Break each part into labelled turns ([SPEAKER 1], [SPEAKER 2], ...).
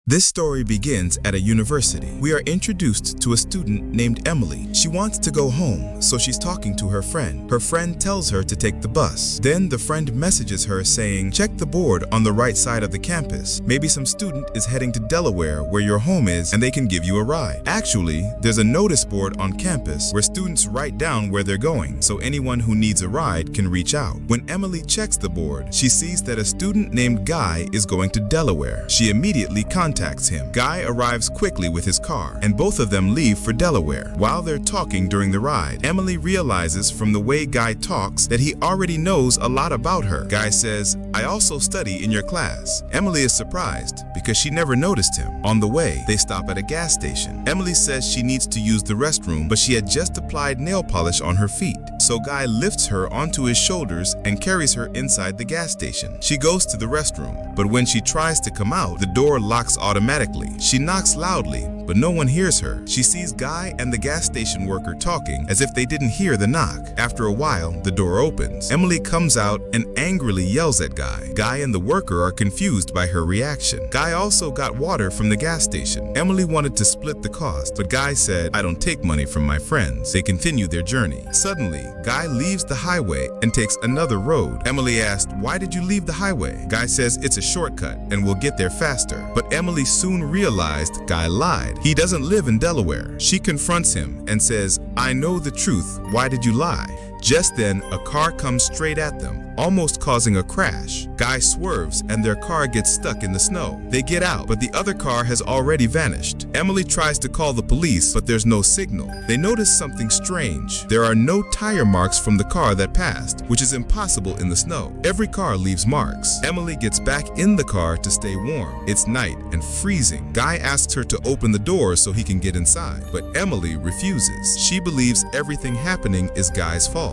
[SPEAKER 1] This story begins at a university. We are introduced to a student named Emily. She wants to go home, so she's talking to her friend. Her friend tells her to take the bus. Then the friend messages her saying, check the board on the right side of the campus. Maybe some student is heading to Delaware where your home is and they can give you a ride. Actually, there's a notice board on campus where students write down where they're going, so anyone who needs a ride can reach out. When Emily checks the board, she sees that a student named Guy is going to Delaware. She immediately contacts him. Guy arrives quickly with his car, and both of them leave for Delaware. While they're talking during the ride, Emily realizes from the way Guy talks that he already knows a lot about her. Guy says, I also study in your class. Emily is surprised because she never noticed him. On the way, they stop at a gas station. Emily says she needs to use the restroom, but she had just applied nail polish on her feet. So Guy lifts her onto his shoulders and carries her inside the gas station. She goes to the restroom, but when she tries to come out, the door locks automatically. She knocks loudly, but no one hears her. She sees Guy and the gas station worker talking as if they didn't hear the knock. After a while, the door opens. Emily comes out and angrily yells at Guy. Guy and the worker are confused by her reaction. Guy also got water from the gas station. Emily wanted to split the cost, but Guy said, I don't take money from my friends. They continue their journey. Suddenly, Guy leaves the highway and takes another road. Emily asked, why did you leave the highway? Guy says it's a shortcut and we'll get there faster. But Emily soon realized Guy lied. He doesn't live in Delaware. She confronts him and says, I know the truth. Why did you lie? Just then, a car comes straight at them, almost causing a crash. Guy swerves and their car gets stuck in the snow. They get out, but the other car has already vanished. Emily tries to call the police, but there's no signal. They notice something strange. There are no tire marks from the car that passed, which is impossible in the snow. Every car leaves marks. Emily gets back in the car to stay warm. It's night and freezing. Guy asks her to open the door so he can get inside, but Emily refuses. She believes everything happening is Guy's fault.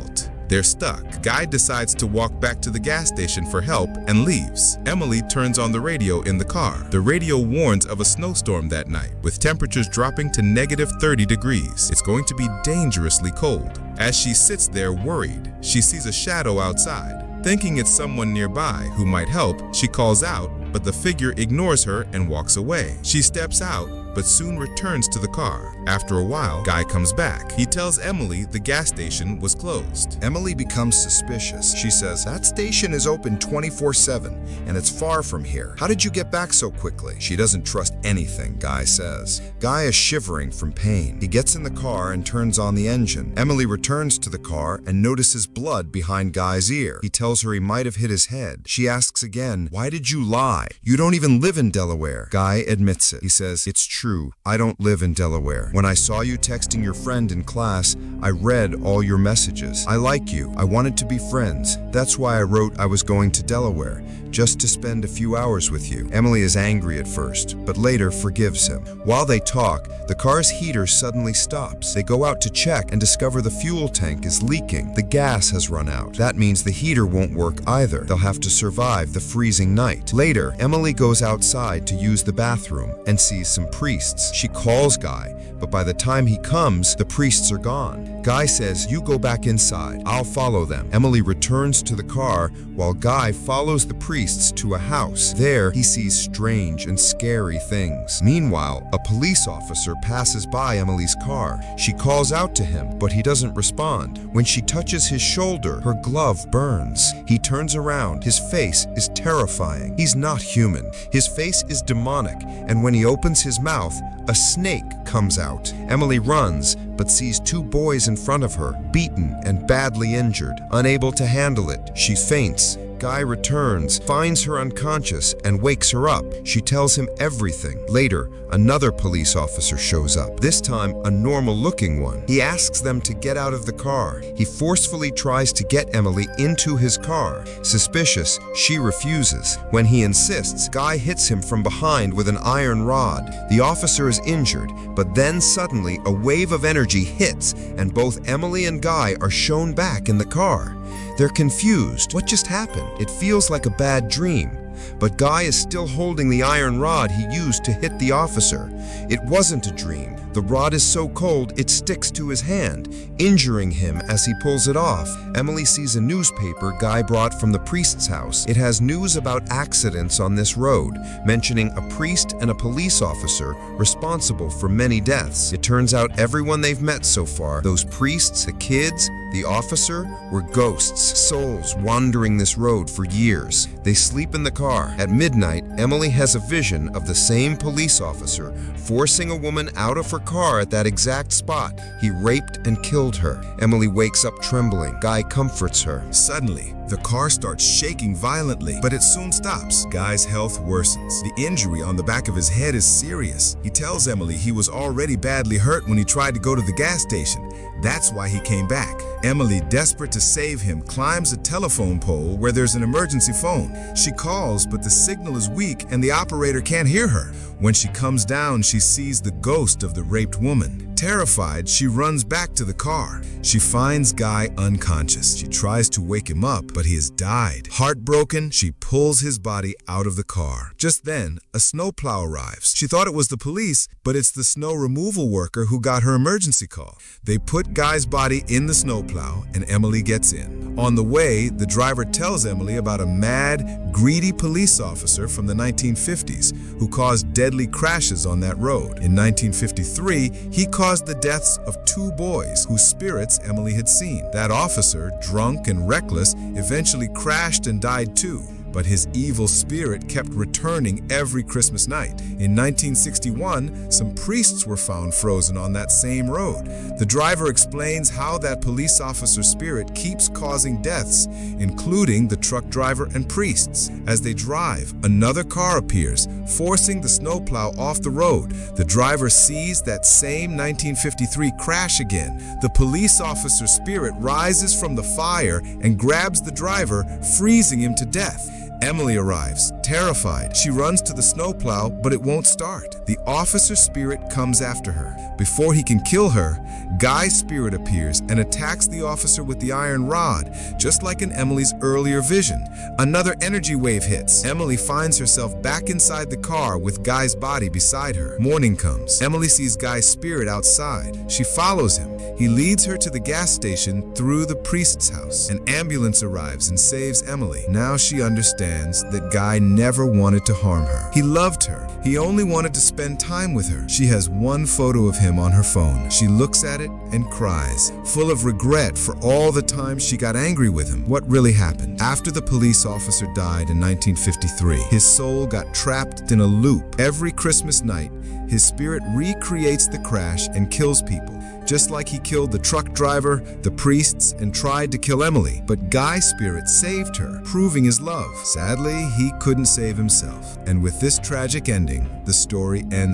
[SPEAKER 1] They're stuck. Guy decides to walk back to the gas station for help and leaves. Emily turns on the radio in the car. The radio warns of a snowstorm that night, with temperatures dropping to -30 degrees. It's going to be dangerously cold. As she sits there worried, she sees a shadow outside. Thinking it's someone nearby who might help, she calls out, but the figure ignores her and walks away. She steps out, but soon returns to the car. After a while, Guy comes back. He tells Emily the gas station was closed.
[SPEAKER 2] Emily becomes suspicious. She says, that station is open 24/7, and it's far from here. How did you get back so quickly? She doesn't trust anything Guy says. Guy is shivering from pain. He gets in the car and turns on the engine. Emily returns to the car and notices blood behind Guy's ear. He tells her he might have hit his head. She asks again, why did you lie? You don't even live in Delaware. Guy admits it. He says, it's true. I don't live in Delaware. When I saw you texting your friend in class, I read all your messages. I like you. I wanted to be friends. That's why I wrote I was going to Delaware, just to spend a few hours with you. Emily is angry at first, but later forgives him. While they talk, the car's heater suddenly stops. They go out to check and discover the fuel tank is leaking. The gas has run out. That means the heater won't work either. They'll have to survive the freezing night. Later, Emily goes outside to use the bathroom and sees some priests. She calls Guy, but by the time he comes, the priests are gone. Guy says, you go back inside. I'll follow them. Emily returns to the car while Guy follows the priests to a house. There, he sees strange and scary things. Meanwhile, a police officer passes by Emily's car. She calls out to him, but he doesn't respond. When she touches his shoulder, her glove burns. He turns around. His face is terrifying. He's not human. His face is demonic, and when he opens his mouth, a snake comes out. Emily runs, but sees two boys in front of her, beaten and badly injured. Unable to handle it, she faints. Guy returns, finds her unconscious, and wakes her up. She tells him everything. Later, another police officer shows up, this time a normal-looking one. He asks them to get out of the car. He forcefully tries to get Emily into his car. Suspicious, she refuses. When he insists, Guy hits him from behind with an iron rod. The officer is injured, but then suddenly a wave of energy hits, and both Emily and Guy are shown back in the car. They're confused. What just happened? It feels like a bad dream. But Guy is still holding the iron rod he used to hit the officer. It wasn't a dream. The rod is so cold it sticks to his hand, injuring him as he pulls it off. Emily sees a newspaper Guy brought from the priest's house. It has news about accidents on this road, mentioning a priest and a police officer responsible for many deaths. It turns out everyone they've met so far, those priests, the kids, the officer, were ghosts, souls wandering this road for years. They sleep in the car. At midnight, Emily has a vision of the same police officer forcing a woman out of her car at that exact spot. He raped and killed her. Emily wakes up trembling. Guy comforts her.
[SPEAKER 1] Suddenly, the car starts shaking violently, but it soon stops. Guy's health worsens. The injury on the back of his head is serious. He tells Emily he was already badly hurt when he tried to go to the gas station. That's why he came back. Emily, desperate to save him, climbs a telephone pole where there's an emergency phone. She calls, but the signal is weak and the operator can't hear her. When she comes down, she sees the ghost of the raped woman. Terrified, she runs back to the car. She finds Guy unconscious. She tries to wake him up, but he has died. Heartbroken, she pulls his body out of the car. Just then, a snowplow arrives. She thought it was the police, but it's the snow removal worker who got her emergency call. They put Guy's body in the snowplow, and Emily gets in. On the way, the driver tells Emily about a mad, greedy police officer from the 1950s who caused deadly crashes on that road. In 1953, he caused the deaths of 2 boys whose spirits Emily had seen. That officer, drunk and reckless, eventually crashed and died too. But his evil spirit kept returning every Christmas night. In 1961, some priests were found frozen on that same road. The driver explains how that police officer's spirit keeps causing deaths, including the truck driver and priests. As they drive, another car appears, forcing the snowplow off the road. The driver sees that same 1953 crash again. The police officer's spirit rises from the fire and grabs the driver, freezing him to death. Emily arrives, terrified. She runs to the snowplow, but it won't start. The officer's spirit comes after her. Before he can kill her, Guy's spirit appears and attacks the officer with the iron rod, just like in Emily's earlier vision. Another energy wave hits. Emily finds herself back inside the car with Guy's body beside her. Morning comes. Emily sees Guy's spirit outside. She follows him. He leads her to the gas station through the priest's house. An ambulance arrives and saves Emily. Now she understands that Guy never wanted to harm her. He loved her. He only wanted to spend time with her. She has one photo of him on her phone. She looks at it and cries, full of regret for all the times she got angry with him. What really happened? After the police officer died in 1953, his soul got trapped in a loop. Every Christmas night, his spirit recreates the crash and kills people, just like he killed the truck driver, the priests, and tried to kill Emily. But Guy's spirit saved her, proving his love. Sadly, he couldn't save himself. And with this tragic ending, the story ends.